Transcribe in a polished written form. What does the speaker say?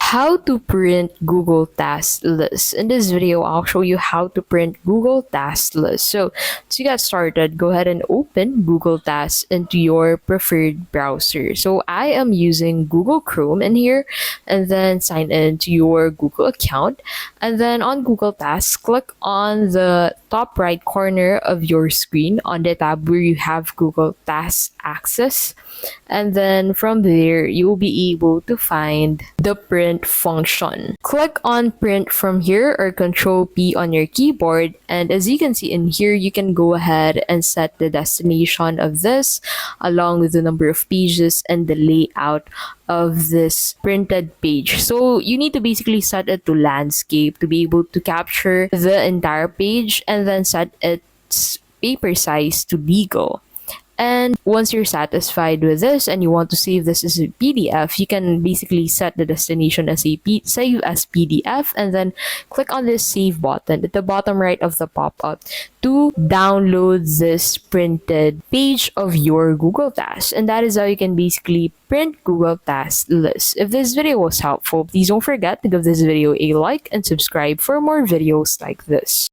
How to print Google Task List. In this video, I'll show you how to print Google Task List. So to get started, go ahead and open Google Tasks into your preferred browser. So I am using Google Chrome in here, and then sign in to your Google account. And then on Google Tasks, click on the top right corner of your screen on the tab where you have Google Tasks Access. And then from there, you will be able to find the print function. Click on print from here or Control P on your keyboard. And as you can see in here, you can go ahead and set the destination of this along with the number of pages and the layout of this printed page. So you need to basically set it to landscape to be able to capture the entire page, and then set its paper size to legal. And once you're satisfied with this and you want to save this as a PDF, you can basically set the destination as save as PDF, and then click on this save button at the bottom right of the pop-up to download this printed page of your Google Tasks. And that is how you can basically print Google Task List. If this video was helpful, please don't forget to give this video a like and subscribe for more videos like this.